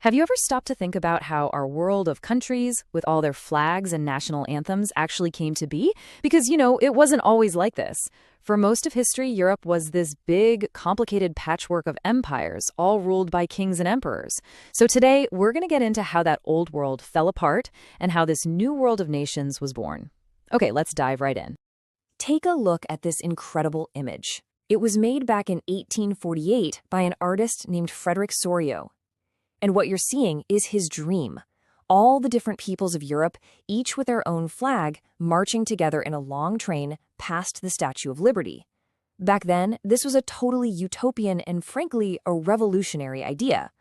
Have you ever stopped to think about how our world of countries, with all their flags and national anthems, actually came to be? Because, it wasn't always like this. For most of history, Europe was this big, complicated patchwork of empires, all ruled by kings and emperors. So today, we're going to get into how that old world fell apart and how this new world of nations was born. Okay, let's dive right in. Take a look at this incredible image. It was made back in 1848 by an artist named Frederick Sorio. And what you're seeing is his dream. All the different peoples of Europe, each with their own flag, marching together in a long train past the Statue of Liberty. Back then, this was a totally utopian and frankly a revolutionary idea.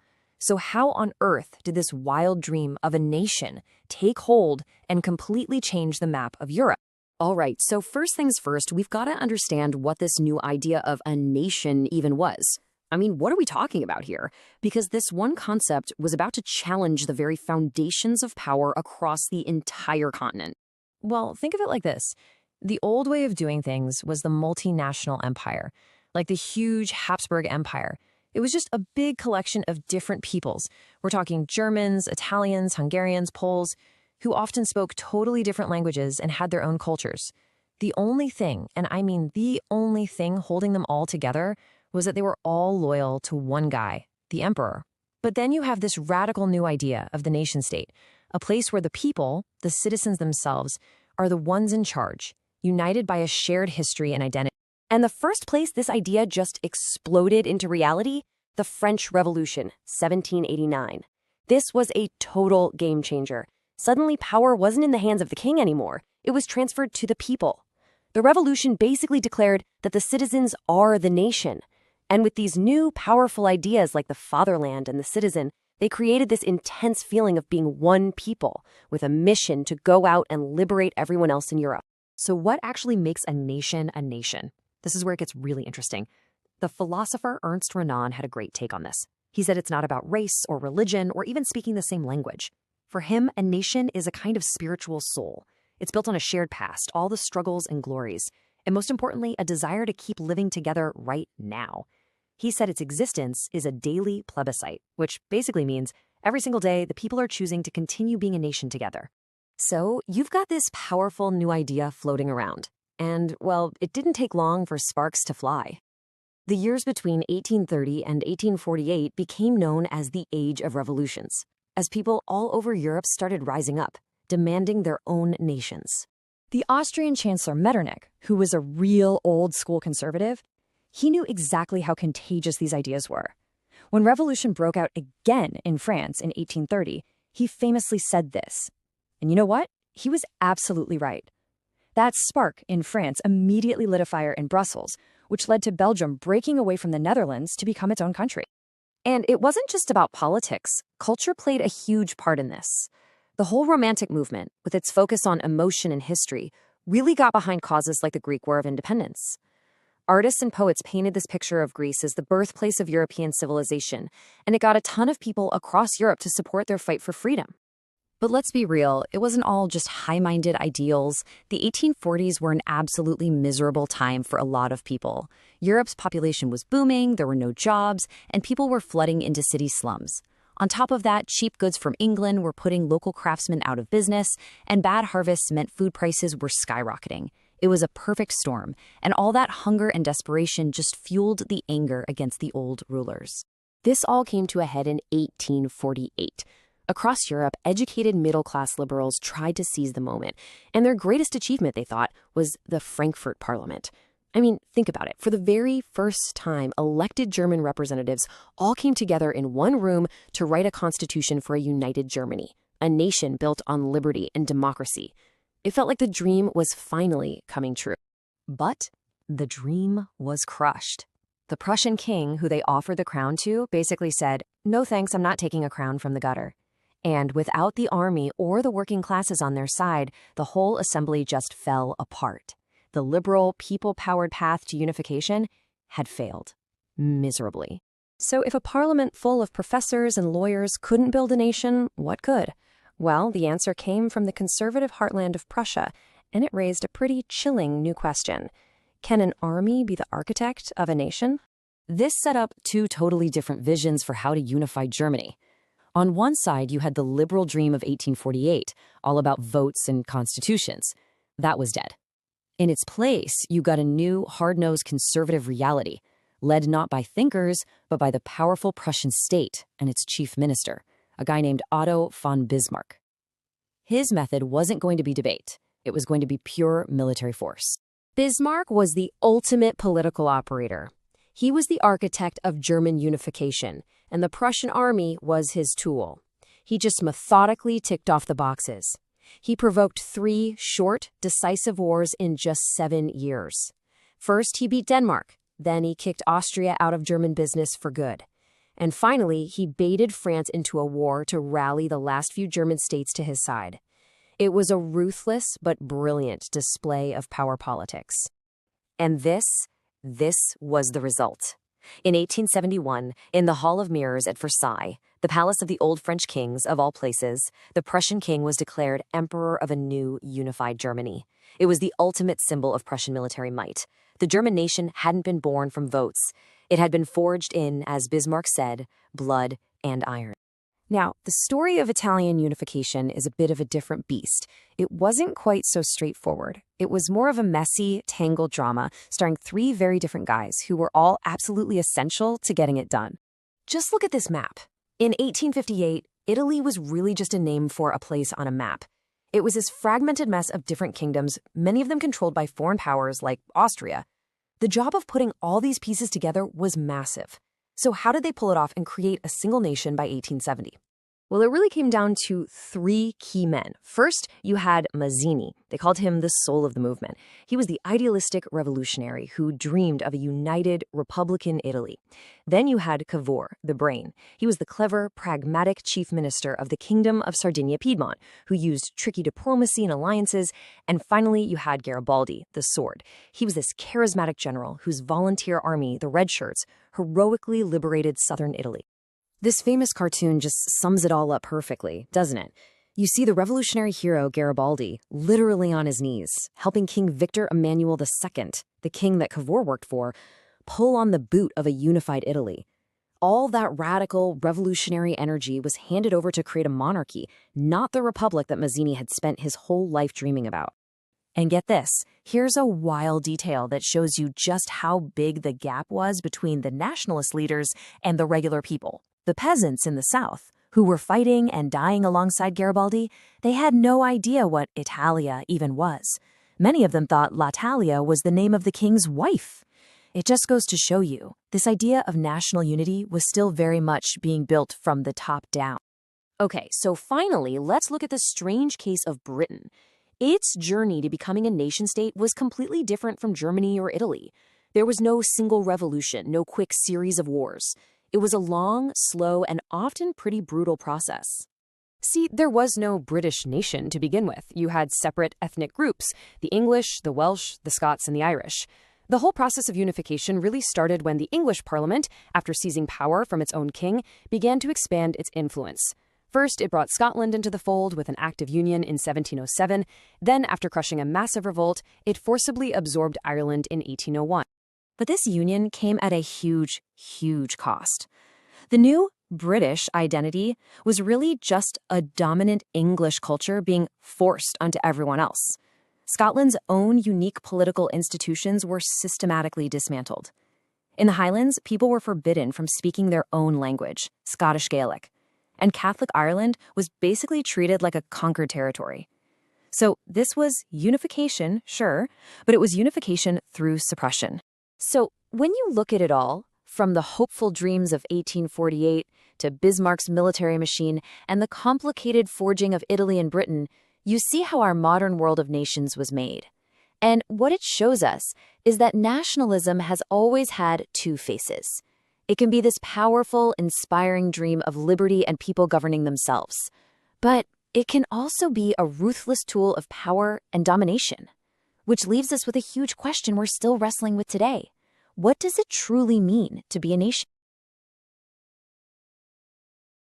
So how on earth did this wild dream of a nation take hold and completely change the map of Europe? All right, so first things first, we've got to understand what this new idea of a nation even was. I mean, what are we talking about here? Because this one concept was about to challenge the very foundations of power across the entire continent. Well, think of it like this. The old way of doing things was the multinational empire, like the huge Habsburg Empire. It was just a big collection of different peoples. We're talking Germans, Italians, Hungarians, Poles, who often spoke totally different languages and had their own cultures. The only thing, and I mean the only thing holding them all together, was that they were all loyal to one guy, the emperor. But then you have this radical new idea of the nation-state, a place where the people, the citizens themselves, are the ones in charge, united by a shared history and identity. And the first place this idea just exploded into reality, the French Revolution, 1789. This was a total game changer. Suddenly, power wasn't in the hands of the king anymore. It was transferred to the people. The revolution basically declared that the citizens are the nation. And with these new, powerful ideas like the fatherland and the citizen, they created this intense feeling of being one people, with a mission to go out and liberate everyone else in Europe. So what actually makes a nation a nation? This is where it gets really interesting. The philosopher Ernst Renan had a great take on this. He said it's not about race or religion or even speaking the same language. For him, a nation is a kind of spiritual soul. It's built on a shared past, all the struggles and glories, and most importantly, a desire to keep living together right now. He said its existence is a daily plebiscite, which basically means every single day the people are choosing to continue being a nation together. So you've got this powerful new idea floating around. And, well, it didn't take long for sparks to fly. The years between 1830 and 1848 became known as the Age of Revolutions, as people all over Europe started rising up, demanding their own nations. The Austrian Chancellor Metternich, who was a real old-school conservative, he knew exactly how contagious these ideas were. When revolution broke out again in France in 1830, he famously said this. And you know what? He was absolutely right. That spark in France immediately lit a fire in Brussels, which led to Belgium breaking away from the Netherlands to become its own country. And it wasn't just about politics. Culture played a huge part in this. The whole Romantic movement, with its focus on emotion and history, really got behind causes like the Greek War of Independence. Artists and poets painted this picture of Greece as the birthplace of European civilization, and it got a ton of people across Europe to support their fight for freedom. But let's be real, it wasn't all just high-minded ideals. The 1840s were an absolutely miserable time for a lot of people. Europe's population was booming, there were no jobs, and people were flooding into city slums. On top of that, cheap goods from England were putting local craftsmen out of business, and bad harvests meant food prices were skyrocketing. It was a perfect storm, and all that hunger and desperation just fueled the anger against the old rulers. This all came to a head in 1848. Across Europe, educated middle-class liberals tried to seize the moment, and their greatest achievement, they thought, was the Frankfurt Parliament. I mean, think about it. For the very first time, elected German representatives all came together in one room to write a constitution for a united Germany, a nation built on liberty and democracy. It felt like the dream was finally coming true. But the dream was crushed. The Prussian king, who they offered the crown to, basically said, "No thanks, I'm not taking a crown from the gutter." And without the army or the working classes on their side, the whole assembly just fell apart. The liberal, people-powered path to unification had failed miserably. So if a parliament full of professors and lawyers couldn't build a nation, what could? Well, the answer came from the conservative heartland of Prussia, and it raised a pretty chilling new question. Can an army be the architect of a nation? This set up two totally different visions for how to unify Germany. On one side, you had the liberal dream of 1848, all about votes and constitutions. That was dead. In its place, you got a new, hard-nosed conservative reality, led not by thinkers, but by the powerful Prussian state and its chief minister, a guy named Otto von Bismarck. His method wasn't going to be debate. It was going to be pure military force. Bismarck was the ultimate political operator. He was the architect of German unification, and the Prussian army was his tool. He just methodically ticked off the boxes. He provoked 3 short, decisive wars in just 7 years. First, he beat Denmark. Then he kicked Austria out of German business for good. And finally, he baited France into a war to rally the last few German states to his side. It was a ruthless but brilliant display of power politics. And this was the result. In 1871, in the Hall of Mirrors at Versailles, the palace of the old French kings of all places, the Prussian king was declared emperor of a new unified Germany. It was the ultimate symbol of Prussian military might. The German nation hadn't been born from votes. It had been forged in, as Bismarck said, blood and iron. Now, the story of Italian unification is a bit of a different beast. It wasn't quite so straightforward. It was more of a messy, tangled drama starring 3 very different guys who were all absolutely essential to getting it done. Just look at this map. In 1858, Italy was really just a name for a place on a map. It was this fragmented mess of different kingdoms, many of them controlled by foreign powers like Austria. The job of putting all these pieces together was massive. So how did they pull it off and create a single nation by 1870? Well, it really came down to 3 key men. First, you had Mazzini. They called him the soul of the movement. He was the idealistic revolutionary who dreamed of a united Republican Italy. Then you had Cavour, the brain. He was the clever, pragmatic chief minister of the Kingdom of Sardinia-Piedmont, who used tricky diplomacy and alliances. And finally, you had Garibaldi, the sword. He was this charismatic general whose volunteer army, the Red Shirts, heroically liberated southern Italy. This famous cartoon just sums it all up perfectly, doesn't it? You see the revolutionary hero Garibaldi literally on his knees, helping King Victor Emmanuel II, the king that Cavour worked for, pull on the boot of a unified Italy. All that radical, revolutionary energy was handed over to create a monarchy, not the republic that Mazzini had spent his whole life dreaming about. And get this, here's a wild detail that shows you just how big the gap was between the nationalist leaders and the regular people. The peasants in the south, who were fighting and dying alongside Garibaldi, they had no idea what Italia even was. Many of them thought L'Italia was the name of the king's wife. It just goes to show you, this idea of national unity was still very much being built from the top down. Okay, so finally, let's look at the strange case of Britain. Its journey to becoming a nation-state was completely different from Germany or Italy. There was no single revolution, no quick series of wars. It was a long, slow, and often pretty brutal process. See, there was no British nation to begin with. You had separate ethnic groups, the English, the Welsh, the Scots, and the Irish. The whole process of unification really started when the English Parliament, after seizing power from its own king, began to expand its influence. First, it brought Scotland into the fold with an Act of Union in 1707. Then, after crushing a massive revolt, it forcibly absorbed Ireland in 1801. But this union came at a huge, huge cost. The new British identity was really just a dominant English culture being forced onto everyone else. Scotland's own unique political institutions were systematically dismantled. In the Highlands, people were forbidden from speaking their own language, Scottish Gaelic. And Catholic Ireland was basically treated like a conquered territory. So this was unification, sure, but it was unification through suppression. So when you look at it all, from the hopeful dreams of 1848 to Bismarck's military machine and the complicated forging of Italy and Britain, you see how our modern world of nations was made. And what it shows us is that nationalism has always had 2 faces. It can be this powerful, inspiring dream of liberty and people governing themselves. But it can also be a ruthless tool of power and domination. Which leaves us with a huge question we're still wrestling with today. What does it truly mean to be a nation?